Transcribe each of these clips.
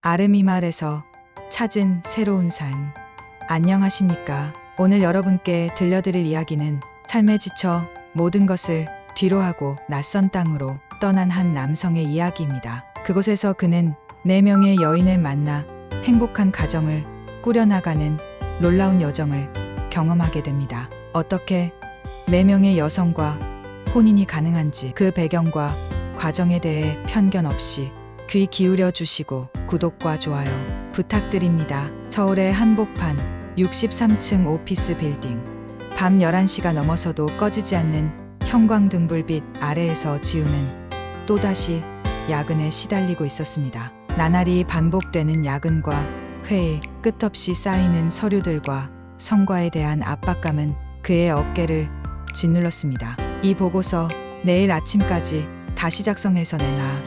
아름이 마을에서 찾은 새로운 삶. 안녕하십니까? 오늘 여러분께 들려드릴 이야기는 삶에 지쳐 모든 것을 뒤로하고 낯선 땅으로 떠난 한 남성의 이야기입니다. 그곳에서 그는 4명의 여인을 만나 행복한 가정을 꾸려나가는 놀라운 여정을 경험하게 됩니다. 어떻게 4명의 여성과 혼인이 가능한지, 그 배경과 과정에 대해 편견 없이 귀 기울여 주시고 구독과 좋아요 부탁드립니다. 서울의 한복판 63층 오피스 빌딩. 밤 11시가 넘어서도 꺼지지 않는 형광등불빛 아래에서 지우는 또다시 야근에 시달리고 있었습니다. 나날이 반복되는 야근과 회의, 끝없이 쌓이는 서류들과 성과에 대한 압박감은 그의 어깨를 짓눌렀습니다. 이 보고서 내일 아침까지 다시 작성해서 내놔.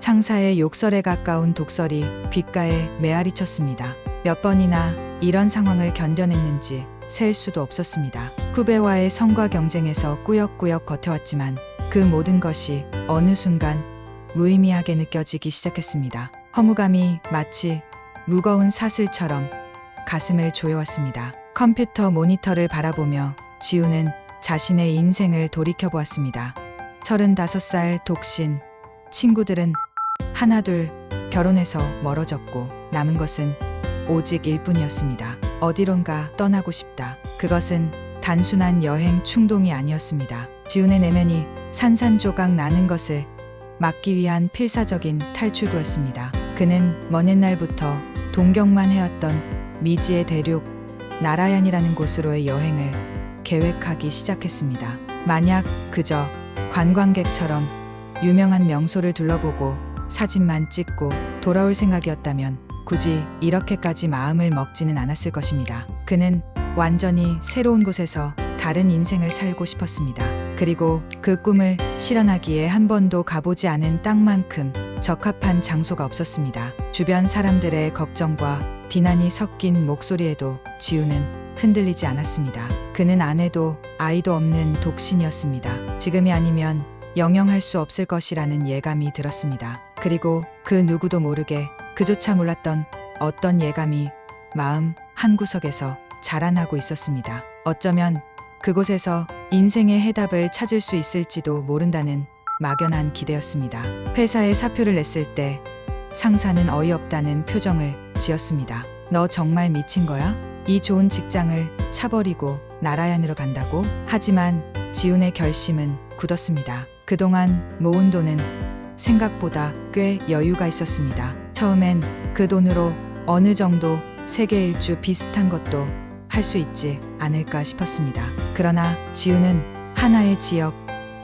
상사의 욕설에 가까운 독설이 귓가에 메아리 쳤습니다. 몇 번이나 이런 상황을 견뎌냈는지 셀 수도 없었습니다. 후배와의 성과 경쟁에서 꾸역꾸역 버텨왔지만 그 모든 것이 어느 순간 무의미하게 느껴지기 시작했습니다. 허무감이 마치 무거운 사슬처럼 가슴을 조여왔습니다. 컴퓨터 모니터를 바라보며 지우는 자신의 인생을 돌이켜보았습니다. 35살 독신. 친구들은 하나둘 결혼해서 멀어졌고 남은 것은 오직 일뿐이었습니다. 어디론가 떠나고 싶다. 그것은 단순한 여행 충동이 아니었습니다. 지훈의 내면이 산산조각 나는 것을 막기 위한 필사적인 탈출구였습니다. 그는 먼 옛날부터 동경만 해왔던 미지의 대륙 나라얀이라는 곳으로의 여행을 계획하기 시작했습니다. 만약 그저 관광객처럼 유명한 명소를 둘러보고 사진만 찍고 돌아올 생각이었다면 굳이 이렇게까지 마음을 먹지는 않았을 것입니다. 그는 완전히 새로운 곳에서 다른 인생을 살고 싶었습니다. 그리고 그 꿈을 실현하기에 한 번도 가보지 않은 땅만큼 적합한 장소가 없었습니다. 주변 사람들의 걱정과 비난이 섞인 목소리에도 지우는 흔들리지 않았습니다. 그는 아내도 아이도 없는 독신이었습니다. 지금이 아니면 영영할 수 없을 것이라는 예감이 들었습니다. 그리고 그 누구도 모르게, 그조차 몰랐던 어떤 예감이 마음 한구석에서 자라나고 있었습니다. 어쩌면 그곳에서 인생의 해답을 찾을 수 있을지도 모른다는 막연한 기대였습니다. 회사에 사표를 냈을 때 상사는 어이없다는 표정을 지었습니다. 너 정말 미친 거야? 이 좋은 직장을 차버리고 나라얀으로 간다고? 하지만 지훈의 결심은 굳었습니다. 그동안 모은 돈은 생각보다 꽤 여유가 있었습니다. 처음엔 그 돈으로 어느 정도 세계 일주 비슷한 것도 할 수 있지 않을까 싶었습니다. 그러나 지훈은 하나의 지역,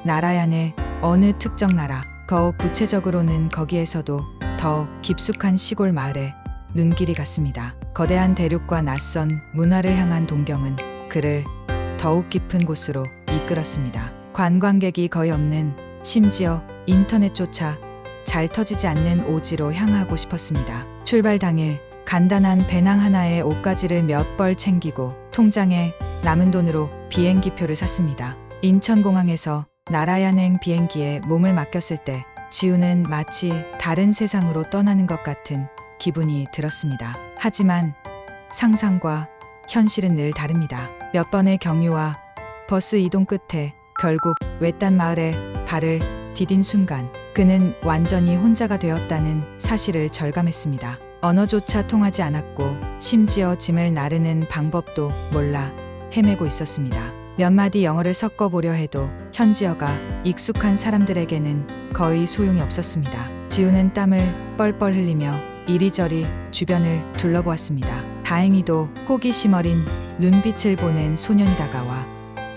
나라얀의 어느 특정 나라, 더욱 구체적으로는 거기에서도 더 깊숙한 시골 마을에 눈길이 갔습니다. 거대한 대륙과 낯선 문화를 향한 동경은 그를 더욱 깊은 곳으로 이끌었습니다. 관광객이 거의 없는, 심지어 인터넷조차 잘 터지지 않는 오지로 향하고 싶었습니다. 출발 당일 간단한 배낭 하나에 옷가지를 몇 벌 챙기고 통장에 남은 돈으로 비행기표를 샀습니다. 인천공항에서 나라얀행 비행기에 몸을 맡겼을 때 지우는 마치 다른 세상으로 떠나는 것 같은 기분이 들었습니다. 하지만 상상과 현실은 늘 다릅니다. 몇 번의 경유와 버스 이동 끝에 결국 외딴 마을에 발을 디딘 순간 그는 완전히 혼자가 되었다는 사실을 절감했습니다. 언어조차 통하지 않았고 심지어 짐을 나르는 방법도 몰라 헤매고 있었습니다. 몇 마디 영어를 섞어보려 해도 현지어가 익숙한 사람들에게는 거의 소용이 없었습니다. 지우는 땀을 뻘뻘 흘리며 이리저리 주변을 둘러보았습니다. 다행히도 호기심 어린 눈빛을 보낸 소년이 다가와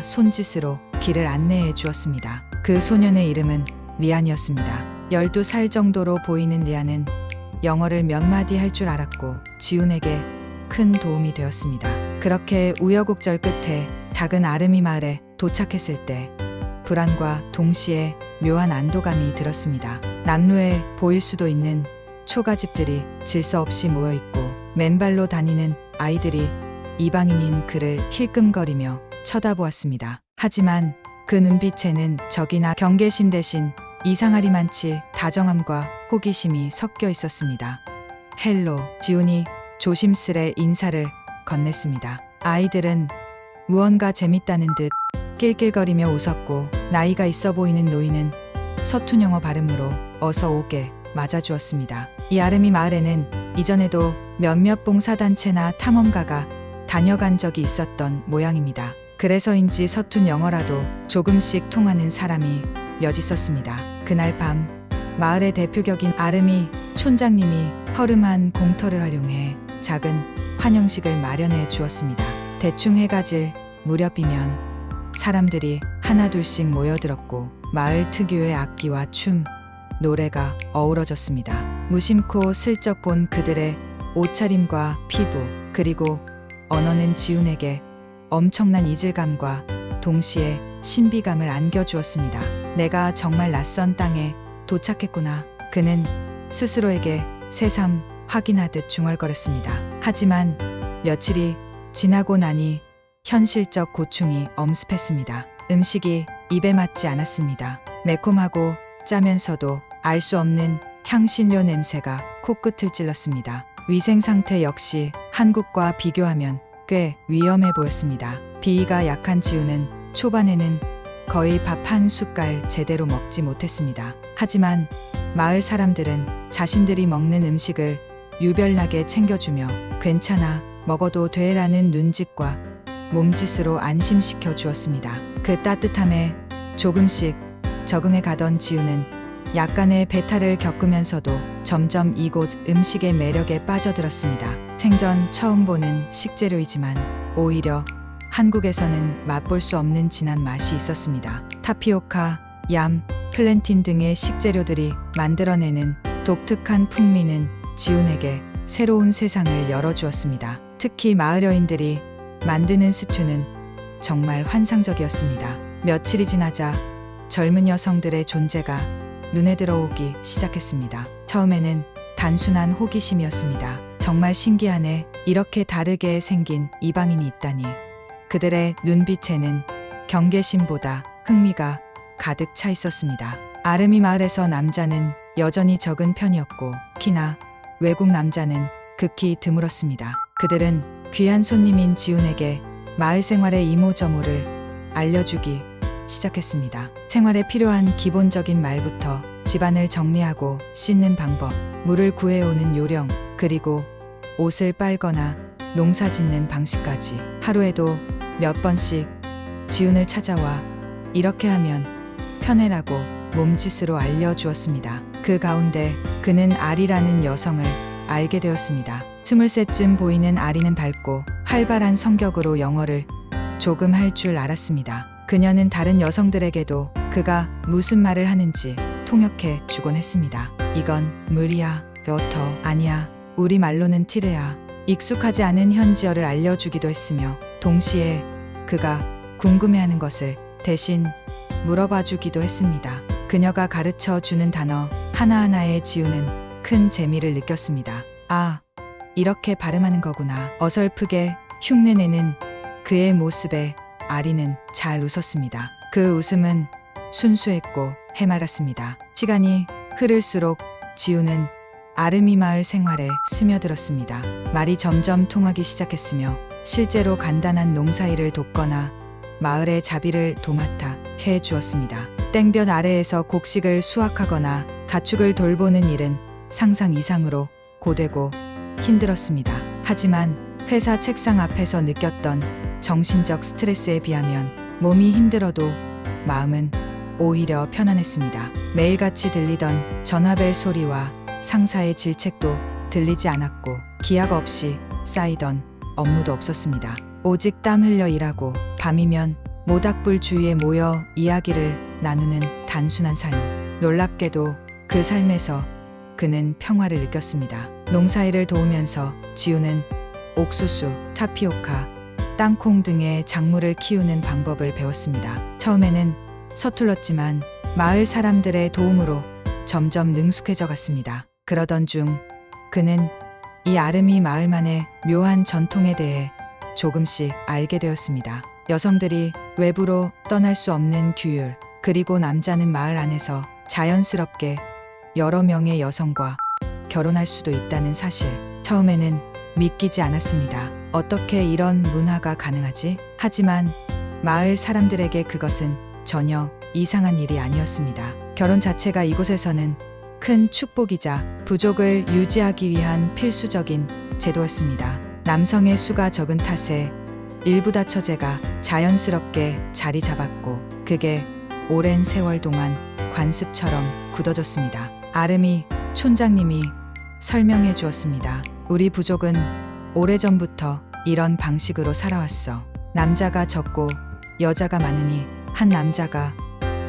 손짓으로 길을 안내해 주었습니다. 그 소년의 이름은 리안이었습니다. 12살 정도로 보이는 리안은 영어를 몇 마디 할 줄 알았고 지훈에게 큰 도움이 되었습니다. 그렇게 우여곡절 끝에 작은 아름이 마을에 도착했을 때 불안과 동시에 묘한 안도감이 들었습니다. 남루에 보일 수도 있는 초가집들이 질서 없이 모여있고 맨발로 다니는 아이들이 이방인인 그를 힐끔거리며 쳐다보았습니다. 하지만 그 눈빛에는 적이나 경계심 대신 이상하리만치 다정함과 호기심이 섞여 있었습니다. 헬로. 지훈이 조심스레 인사를 건넸습니다. 아이들은 무언가 재밌다는 듯 낄낄거리며 웃었고, 나이가 있어 보이는 노인은 서툰 영어 발음으로 어서 오게 맞아주었습니다. 이 아름이 마을에는 이전에도 몇몇 봉사단체나 탐험가가 다녀간 적이 있었던 모양입니다. 그래서인지 서툰 영어라도 조금씩 통하는 사람이 몇 있었습니다. 그날 밤 마을의 대표격인 아름이 촌장님이 허름한 공터를 활용해 작은 환영식을 마련해 주었습니다. 대충 해가 질 무렵이면 사람들이 하나둘씩 모여들었고, 마을 특유의 악기와 춤, 노래가 어우러졌습니다. 무심코 슬쩍 본 그들의 옷차림과 피부, 그리고 언어는 지훈에게 엄청난 이질감과 동시에 신비감을 안겨주었습니다. 내가 정말 낯선 땅에 도착했구나. 그는 스스로에게 새삼 확인하듯 중얼거렸습니다. 하지만 며칠이 지나고 나니 현실적 고충이 엄습했습니다. 음식이 입에 맞지 않았습니다. 매콤하고 짜면서도 알 수 없는 향신료 냄새가 코끝을 찔렀습니다. 위생 상태 역시 한국과 비교하면 꽤 위험해 보였습니다. 비위가 약한 지훈은 초반에는 거의 밥 한 숟갈 제대로 먹지 못했습니다. 하지만 마을 사람들은 자신들이 먹는 음식을 유별나게 챙겨주며 괜찮아, 먹어도 돼라는 눈짓과 몸짓으로 안심시켜 주었습니다. 그 따뜻함에 조금씩 적응해 가던 지훈은 약간의 배탈을 겪으면서도 점점 이곳 음식의 매력에 빠져들었습니다. 생전 처음 보는 식재료이지만 오히려 한국에서는 맛볼 수 없는 진한 맛이 있었습니다. 타피오카, 얌, 플랜틴 등의 식재료들이 만들어내는 독특한 풍미는 지훈에게 새로운 세상을 열어주었습니다. 특히 마을 여인들이 만드는 스튜는 정말 환상적이었습니다. 며칠이 지나자 젊은 여성들의 존재가 눈에 들어오기 시작했습니다. 처음에는 단순한 호기심이었습니다. 정말 신기하네. 이렇게 다르게 생긴 이방인이 있다니. 그들의 눈빛에는 경계심보다 흥미가 가득 차 있었습니다. 아름이 마을에서 남자는 여전히 적은 편이었고, 키나 외국 남자는 극히 드물었습니다. 그들은 귀한 손님인 지훈에게 마을 생활의 이모저모를 알려주기 시작했습니다. 생활에 필요한 기본적인 말부터 집안을 정리하고 씻는 방법, 물을 구해오는 요령, 그리고 옷을 빨거나 농사 짓는 방식까지 하루에도 몇 번씩 지훈을 찾아와 이렇게 하면 편해라고 몸짓으로 알려주었습니다. 그 가운데 그는 아리라는 여성을 알게 되었습니다. 20살쯤 보이는 아리는 밝고 활발한 성격으로 영어를 조금 할 줄 알았습니다. 그녀는 다른 여성들에게도 그가 무슨 말을 하는지 통역해 주곤 했습니다. 이건 물이야, 워터 아니야, 우리 말로는 티레야. 익숙하지 않은 현지어를 알려주기도 했으며, 동시에 그가 궁금해하는 것을 대신 물어봐 주기도 했습니다. 그녀가 가르쳐 주는 단어 하나하나에 지훈은 큰 재미를 느꼈습니다. 아, 이렇게 발음하는 거구나. 어설프게 흉내내는 그의 모습에 아리는 잘 웃었습니다. 그 웃음은 순수했고 해맑았습니다. 시간이 흐를수록 지훈은 아름이 마을 생활에 스며들었습니다. 말이 점점 통하기 시작했으며, 실제로 간단한 농사일을 돕거나 마을의 자비를 도맡아 해 주었습니다. 땡볕 아래에서 곡식을 수확하거나 가축을 돌보는 일은 상상 이상으로 고되고 힘들었습니다. 하지만 회사 책상 앞에서 느꼈던 정신적 스트레스에 비하면 몸이 힘들어도 마음은 오히려 편안했습니다. 매일같이 들리던 전화벨 소리와 상사의 질책도 들리지 않았고, 기약 없이 쌓이던 업무도 없었습니다. 오직 땀 흘려 일하고 밤이면 모닥불 주위에 모여 이야기를 나누는 단순한 삶. 놀랍게도 그 삶에서 그는 평화를 느꼈습니다. 농사일을 도우면서 지훈은 옥수수, 타피오카, 땅콩 등의 작물을 키우는 방법을 배웠습니다. 처음에는 서툴렀지만 마을 사람들의 도움으로 점점 능숙해져 갔습니다. 그러던 중 그는 이 아름이 마을만의 묘한 전통에 대해 조금씩 알게 되었습니다. 여성들이 외부로 떠날 수 없는 규율, 그리고 남자는 마을 안에서 자연스럽게 여러 명의 여성과 결혼할 수도 있다는 사실. 처음에는 믿기지 않았습니다. 어떻게 이런 문화가 가능하지? 하지만 마을 사람들에게 그것은 전혀 이상한 일이 아니었습니다. 결혼 자체가 이곳에서는 큰 축복이자 부족을 유지하기 위한 필수적인 제도였습니다. 남성의 수가 적은 탓에 일부다 처제가 자연스럽게 자리 잡았고 그게 오랜 세월 동안 관습처럼 굳어졌습니다. 아름이 촌장님이 설명해 주었습니다. 우리 부족은 오래전부터 이런 방식으로 살아왔어. 남자가 적고 여자가 많으니 한 남자가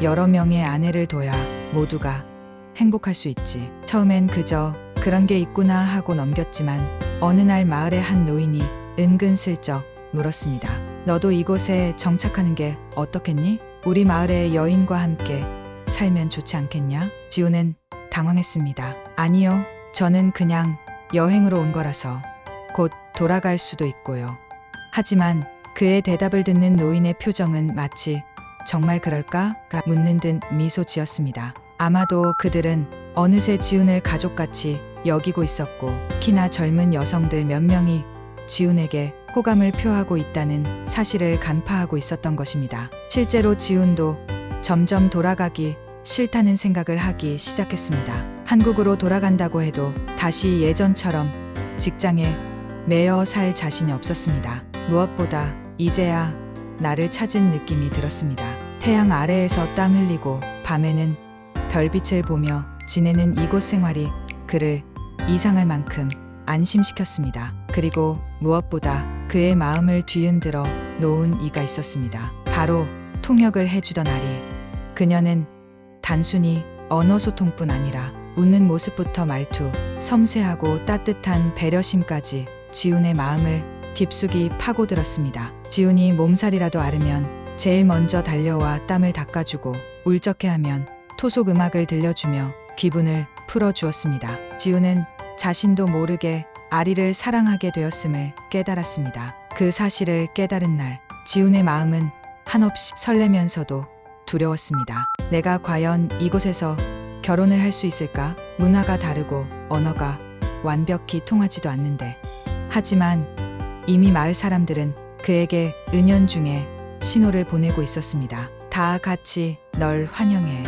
여러 명의 아내를 둬야 모두가 행복할 수 있지. 처음엔 그저 그런 게 있구나 하고 넘겼지만 어느 날 마을의 한 노인이 은근슬쩍 물었습니다. 너도 이곳에 정착하는 게 어떻겠니? 우리 마을의 여인과 함께 살면 좋지 않겠냐? 지우는 당황했습니다. 아니요. 저는 그냥 여행으로 온 거라서 곧 돌아갈 수도 있고요. 하지만 그의 대답을 듣는 노인의 표정은 마치 정말 그럴까? 묻는 듯 미소 지었습니다. 아마도 그들은 어느새 지훈을 가족같이 여기고 있었고 키나 젊은 여성들 몇 명이 지훈에게 호감을 표하고 있다는 사실을 간파하고 있었던 것입니다. 실제로 지훈도 점점 돌아가기 싫다는 생각을 하기 시작했습니다. 한국으로 돌아간다고 해도 다시 예전처럼 직장에 매여 살 자신이 없었습니다. 무엇보다 이제야 나를 찾은 느낌이 들었습니다. 태양 아래에서 땀 흘리고 밤에는 별빛을 보며 지내는 이곳 생활이 그를 이상할 만큼 안심시켰습니다. 그리고 무엇보다 그의 마음을 뒤흔들어 놓은 이가 있었습니다. 바로 통역을 해주던 아리. 그녀는 단순히 언어소통뿐 아니라 웃는 모습부터 말투, 섬세하고 따뜻한 배려심까지 지훈의 마음을 깊숙이 파고들었습니다. 지훈이 몸살이라도 앓으면 제일 먼저 달려와 땀을 닦아주고 울적해하면 토속 음악을 들려주며 기분을 풀어주었습니다. 지훈은 자신도 모르게 아리를 사랑하게 되었음을 깨달았습니다. 그 사실을 깨달은 날 지훈의 마음은 한없이 설레면서도 두려웠습니다. 내가 과연 이곳에서 결혼을 할 수 있을까? 문화가 다르고 언어가 완벽히 통하지도 않는데. 하지만 이미 마을 사람들은 그에게 은연중에 신호를 보내고 있었습니다. 다 같이 널 환영해.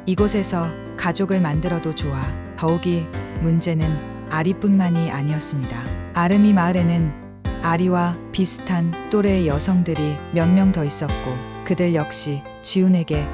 이곳에서 가족을 만들어도 좋아. 더욱이 문제는 아리뿐만이 아니었습니다. 아름이 마을에는 아리와 비슷한 또래의 여성들이 몇 명 더 있었고 그들 역시 지훈에게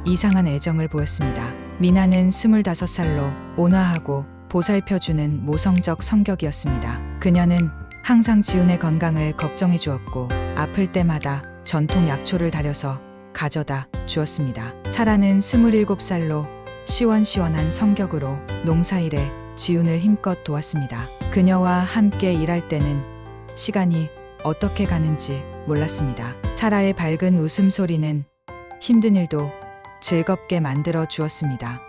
이상한 애정을 보였습니다. 미나는 25살로 온화하고 보살펴주는 모성적 성격이었습니다. 그녀는 항상 지훈의 건강을 걱정해 주었고 아플 때마다 전통 약초를 다려서 가져다 주었습니다. 사라는 27살로 시원시원한 성격으로 농사일에 지훈을 힘껏 도왔습니다. 그녀와 함께 일할 때는 시간이 어떻게 가는지 몰랐습니다. 사라의 밝은 웃음소리는 힘든 일도 즐겁게 만들어 주었습니다.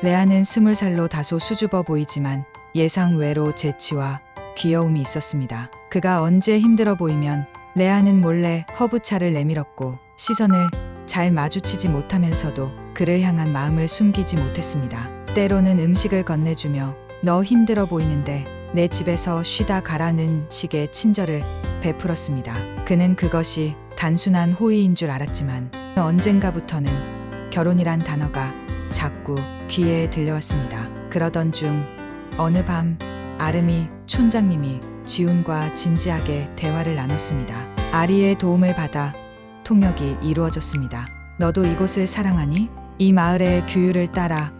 레아는 20살로 다소 수줍어 보이지만 예상 외로 재치와 귀여움이 있었습니다. 그가 언제 힘들어 보이면 레아는 몰래 허브차를 내밀었고 시선을 잘 마주치지 못하면서도 그를 향한 마음을 숨기지 못했습니다. 때로는 음식을 건네주며 너 힘들어 보이는데 내 집에서 쉬다 가라는 식의 친절을 베풀었습니다. 그는 그것이 단순한 호의인 줄 알았지만 언젠가부터는 결혼이란 단어가 자꾸 귀에 들려왔습니다. 그러던 중 어느 밤 아름이 촌장님이 지훈과 진지하게 대화를 나눴습니다. 아리의 도움을 받아 통역이 이루어졌습니다. 너도 이곳을 사랑하니? 이 마을의 규율을 따라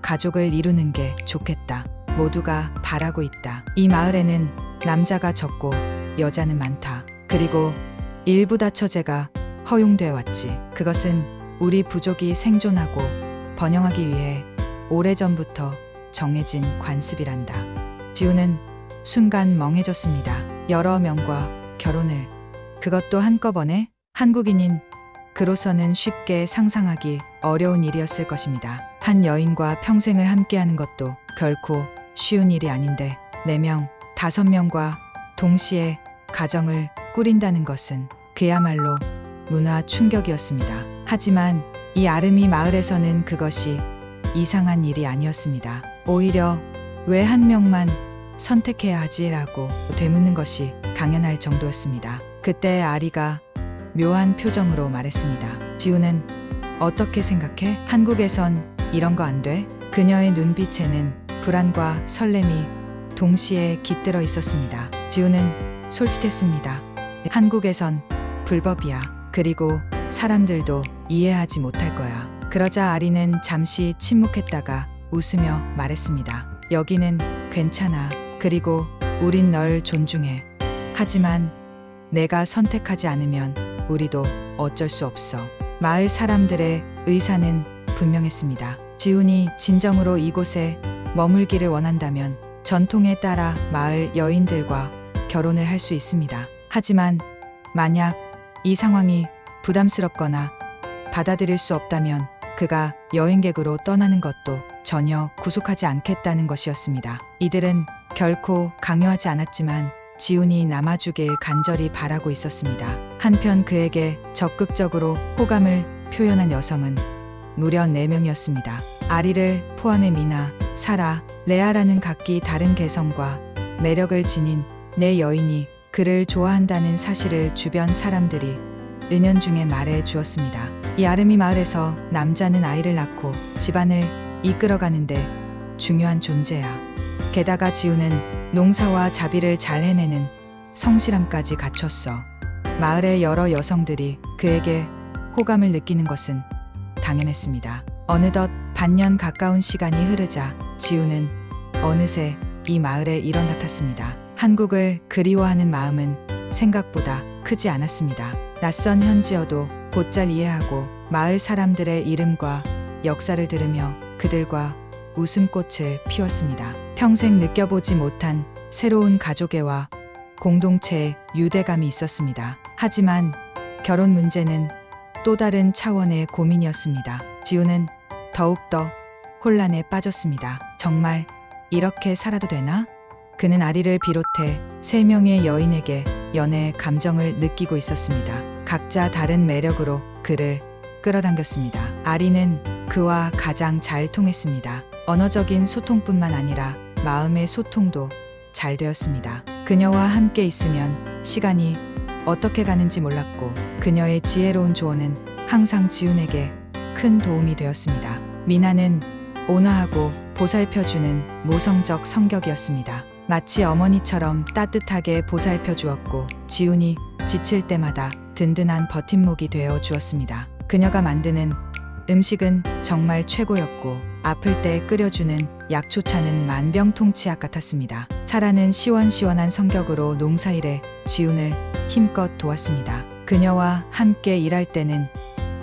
가족을 이루는 게 좋겠다. 모두가 바라고 있다. 이 마을에는 남자가 적고 여자는 많다. 그리고 일부다 처제가 허용되어 왔지. 그것은 우리 부족이 생존하고 번영하기 위해 오래전부터 정해진 관습이란다. 지훈은 순간 멍해졌습니다. 여러 명과 결혼을, 그것도 한꺼번에? 한국인인 그로서는 쉽게 상상하기 어려운 일이었을 것입니다. 한 여인과 평생을 함께하는 것도 결코 쉬운 일이 아닌데 4명, 5명과 동시에 가정을 꾸린다는 것은 그야말로 문화 충격이었습니다. 하지만 이 아름이 마을에서는 그것이 이상한 일이 아니었습니다. 오히려 왜 한 명만 선택해야 하지라고 되묻는 것이 당연할 정도였습니다. 그때 아리가 묘한 표정으로 말했습니다. 지우는 어떻게 생각해? 한국에선 이런 거 안 돼? 그녀의 눈빛에는 불안과 설렘이 동시에 깃들어 있었습니다. 지우는 솔직했습니다. 한국에선 불법이야. 그리고 사람들도 이해하지 못할 거야. 그러자 아리는 잠시 침묵했다가 웃으며 말했습니다. 여기는 괜찮아. 그리고 우린 널 존중해. 하지만 내가 선택하지 않으면 우리도 어쩔 수 없어. 마을 사람들의 의사는 분명했습니다. 지훈이 진정으로 이곳에 머물기를 원한다면 전통에 따라 마을 여인들과 결혼을 할 수 있습니다. 하지만 만약 이 상황이 부담스럽거나 받아들일 수 없다면 그가 여행객으로 떠나는 것도 전혀 구속하지 않겠다는 것이었습니다. 이들은 결코 강요하지 않았지만 지훈이 남아주길 간절히 바라고 있었습니다. 한편 그에게 적극적으로 호감을 표현한 여성은 무려 4명이었습니다. 아리를 포함해 미나, 사라, 레아라는 각기 다른 개성과 매력을 지닌 4여인이 그를 좋아한다는 사실을 주변 사람들이 은연중에 말해 주었습니다. 이 아름이 마을에서 남자는 아이를 낳고 집안을 이끌어가는데 중요한 존재야. 게다가 지우는 농사와 자비를 잘 해내는 성실함까지 갖췄어. 마을의 여러 여성들이 그에게 호감을 느끼는 것은 당연했습니다. 어느덧 반년 가까운 시간이 흐르자 지우는 어느새 이 마을의 일원 같았습니다. 한국을 그리워하는 마음은 생각보다 크지 않았습니다. 낯선 현지어도 곧잘 이해하고 마을 사람들의 이름과 역사를 들으며 그들과 웃음꽃을 피웠습니다. 평생 느껴보지 못한 새로운 가족애와 공동체의 유대감이 있었습니다. 하지만 결혼 문제는 또 다른 차원의 고민이었습니다. 지우는 더욱더 혼란에 빠졌습니다. 정말 이렇게 살아도 되나? 그는 아리를 비롯해 3명의 여인에게 연애의 감정을 느끼고 있었습니다. 각자 다른 매력으로 그를 끌어당겼습니다. 아리는 그와 가장 잘 통했습니다. 언어적인 소통뿐만 아니라 마음의 소통도 잘 되었습니다. 그녀와 함께 있으면 시간이 어떻게 가는지 몰랐고 그녀의 지혜로운 조언은 항상 지훈에게 큰 도움이 되었습니다. 미나는 온화하고 보살펴주는 모성적 성격이었습니다. 마치 어머니처럼 따뜻하게 보살펴 주었고 지훈이 지칠 때마다 든든한 버팀목이 되어 주었습니다. 그녀가 만드는 음식은 정말 최고였고 아플 때 끓여주는 약초차는 만병통치약 같았습니다. 사라는 시원시원한 성격으로 농사일에 지훈을 힘껏 도왔습니다. 그녀와 함께 일할 때는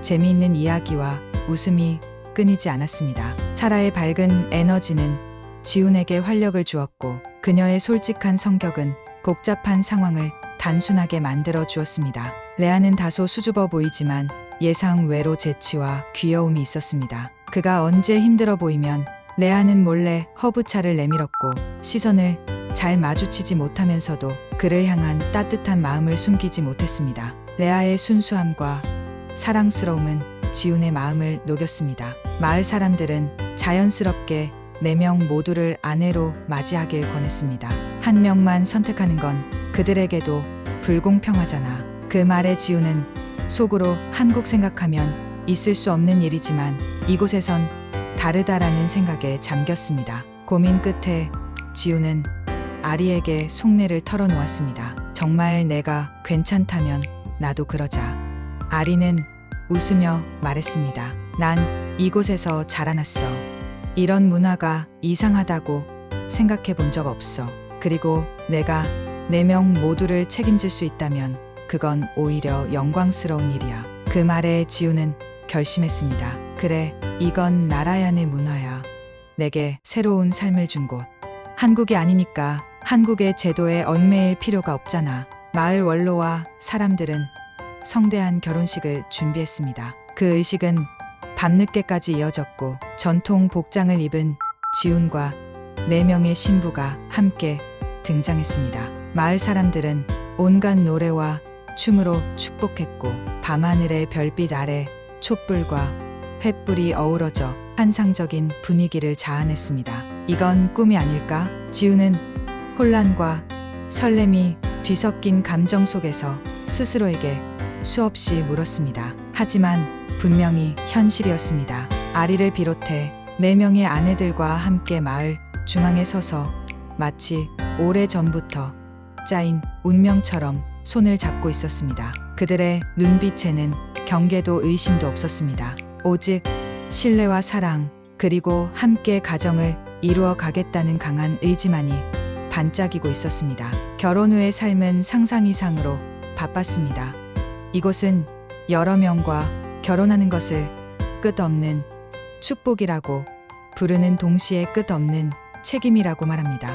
재미있는 이야기와 웃음이 끊이지 않았습니다. 사라의 밝은 에너지는 지훈에게 활력을 주었고 그녀의 솔직한 성격은 복잡한 상황을 단순하게 만들어 주었습니다. 레아는 다소 수줍어 보이지만 예상 외로 재치와 귀여움이 있었습니다. 그가 언제 힘들어 보이면 레아는 몰래 허브차를 내밀었고 시선을 잘 마주치지 못하면서도 그를 향한 따뜻한 마음을 숨기지 못했습니다. 레아의 순수함과 사랑스러움은 지훈의 마음을 녹였습니다. 마을 사람들은 자연스럽게 4명 모두를 아내로 맞이하길 권했습니다. 한 명만 선택하는 건 그들에게도 불공평하잖아. 그 말에 지훈은 속으로 한국 생각하면 있을 수 없는 일이지만 이곳에선 다르다라는 생각에 잠겼습니다. 고민 끝에 지훈은 아리에게 속내를 털어놓았습니다. 정말 내가 괜찮다면 나도 그러자. 아리는 웃으며 말했습니다. 난 이곳에서 자라났어. 이런 문화가 이상하다고 생각해 본 적 없어. 그리고 내가 4명 모두를 책임질 수 있다면 그건 오히려 영광스러운 일이야. 그 말에 지우는 결심했습니다. 그래, 이건 나라얀의 문화야. 내게 새로운 삶을 준 곳. 한국이 아니니까 한국의 제도에 얽매일 필요가 없잖아. 마을 원로와 사람들은 성대한 결혼식을 준비했습니다. 그 의식은 밤늦게까지 이어졌고 전통 복장을 입은 지훈과 4명의 신부가 함께 등장했습니다. 마을 사람들은 온갖 노래와 춤으로 축복했고 밤하늘의 별빛 아래 촛불과 횃불이 어우러져 환상적인 분위기를 자아냈습니다. 이건 꿈이 아닐까? 지우는 혼란과 설렘이 뒤섞인 감정 속에서 스스로에게 수없이 물었습니다. 하지만 분명히 현실이었습니다. 아리를 비롯해 4명의 아내들과 함께 마을 중앙에 서서 마치 오래전부터 짜인 운명처럼 손을 잡고 있었습니다. 그들의 눈빛에는 경계도 의심도 없었습니다. 오직 신뢰와 사랑, 그리고 함께 가정을 이루어 가겠다는 강한 의지만이 반짝이고 있었습니다. 결혼 후의 삶은 상상 이상으로 바빴습니다. 이곳은 여러 명과 결혼하는 것을 끝없는 축복이라고 부르는 동시에 끝없는 책임이라고 말합니다.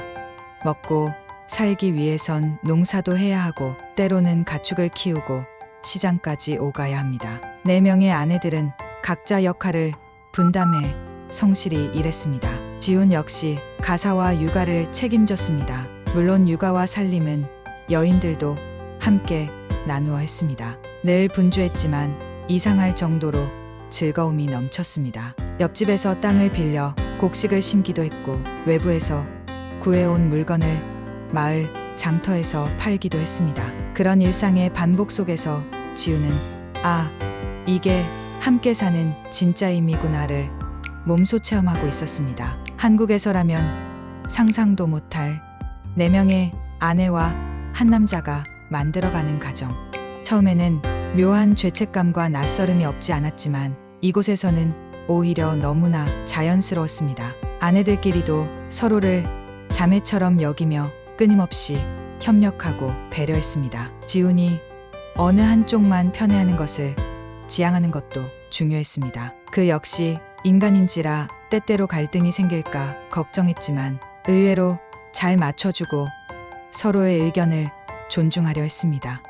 먹고 살기 위해선 농사도 해야 하고 때로는 가축을 키우고 시장까지 오가야 합니다. 4명의 아내들은 각자 역할을 분담해 성실히 일했습니다. 지훈 역시 가사와 육아를 책임졌습니다. 물론 육아와 살림은 여인들도 함께 나누어 했습니다. 늘 분주했지만 이상할 정도로 즐거움이 넘쳤습니다. 옆집에서 땅을 빌려 곡식을 심기도 했고 외부에서 구해온 물건을 마을 장터에서 팔기도 했습니다. 그런 일상의 반복 속에서 지우는 이게 함께 사는 진짜 의미구나를 몸소 체험하고 있었습니다. 한국에서라면 상상도 못할 4명의 아내와 한 남자가 만들어가는 가정. 처음에는 묘한 죄책감과 낯설음이 없지 않았지만 이곳에서는 오히려 너무나 자연스러웠습니다. 아내들끼리도 서로를 자매처럼 여기며 끊임없이 협력하고 배려했습니다. 지훈이 어느 한쪽만 편애하는 것을 지향하는 것도 중요했습니다. 그 역시 인간인지라 때때로 갈등이 생길까 걱정했지만 의외로 잘 맞춰주고 서로의 의견을 존중하려 했습니다.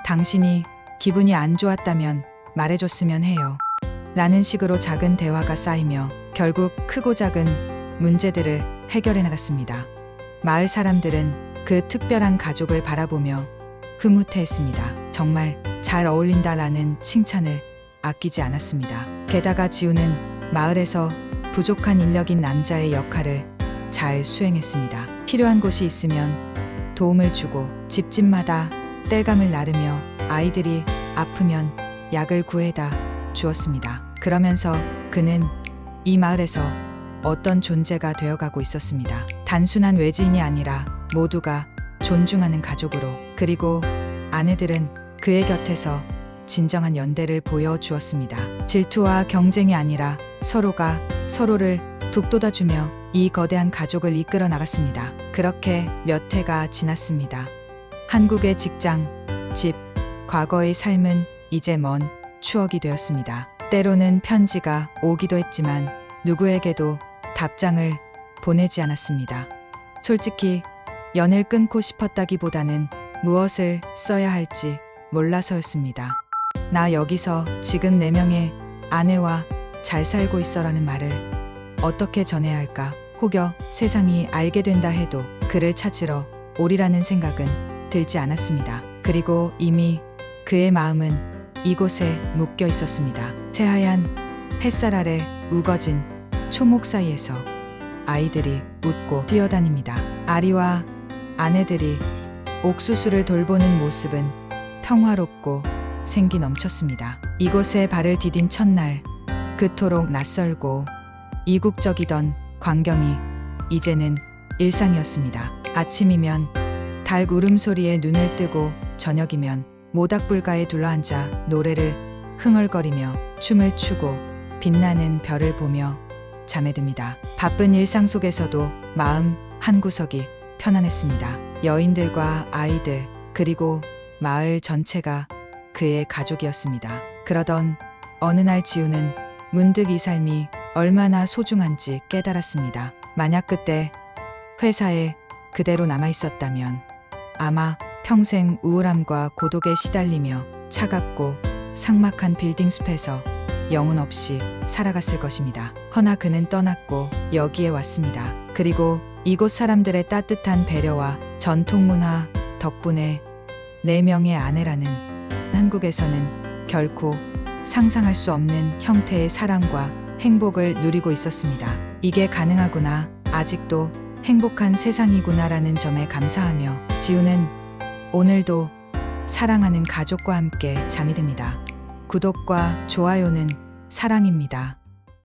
당신이 기분이 안 좋았다면 말해줬으면 해요. 라는 식으로 작은 대화가 쌓이며 결국 크고 작은 문제들을 해결해 나갔습니다. 마을 사람들은 그 특별한 가족을 바라보며 흐뭇해했습니다. 정말 잘 어울린다라는 칭찬을 아끼지 않았습니다. 게다가 지우는 마을에서 부족한 인력인 남자의 역할을 잘 수행했습니다. 필요한 곳이 있으면 도움을 주고 집집마다 땔감을 나르며 아이들이 아프면 약을 구해다 주었습니다. 그러면서 그는 이 마을에서 어떤 존재가 되어가고 있었습니다. 단순한 외지인이 아니라 모두가 존중하는 가족으로. 그리고 아내들은 그의 곁에서 진정한 연대를 보여주었습니다. 질투와 경쟁이 아니라 서로가 서로를 북돋아주며 이 거대한 가족을 이끌어 나갔습니다. 그렇게 몇 해가 지났습니다. 한국의 직장, 집, 과거의 삶은 이제 먼 추억이 되었습니다. 때로는 편지가 오기도 했지만 누구에게도 답장을 보내지 않았습니다. 솔직히 연을 끊고 싶었다기보다는 무엇을 써야 할지 몰라서였습니다. 나 여기서 지금 4명의 아내와 잘 살고 있어라는 말을 어떻게 전해야 할까? 혹여 세상이 알게 된다 해도 그를 찾으러 오리라는 생각은 들지 않았습니다. 그리고 이미 그의 마음은 이곳에 묶여 있었습니다. 새하얀 햇살 아래 우거진 초목 사이에서 아이들이 웃고 뛰어다닙니다. 아리와 아내들이 옥수수를 돌보는 모습은 평화롭고 생기 넘쳤습니다. 이곳에 발을 디딘 첫날, 그토록 낯설고 이국적이던 광경이 이제는 일상이었습니다. 아침이면 닭 울음소리에 눈을 뜨고 저녁이면 모닥불가에 둘러앉아 노래를 흥얼거리며 춤을 추고 빛나는 별을 보며 잠에 듭니다. 바쁜 일상 속에서도 마음 한구석이 편안했습니다. 여인들과 아이들 그리고 마을 전체가 그의 가족이었습니다. 그러던 어느 날 지우는 문득 이 삶이 얼마나 소중한지 깨달았습니다. 만약 그때 회사에 그대로 남아있었다면 아마 평생 우울함과 고독에 시달리며 차갑고 삭막한 빌딩 숲에서 영혼 없이 살아갔을 것입니다. 허나 그는 떠났고 여기에 왔습니다. 그리고 이곳 사람들의 따뜻한 배려와 전통 문화 덕분에 4명의 아내라는 한국에서는 결코 상상할 수 없는 형태의 사랑과 행복을 누리고 있었습니다. 이게 가능하구나 아직도 행복한 세상이구나라는 점에 감사하며 지우는 오늘도 사랑하는 가족과 함께 잠이 듭니다. 구독과 좋아요는 사랑입니다.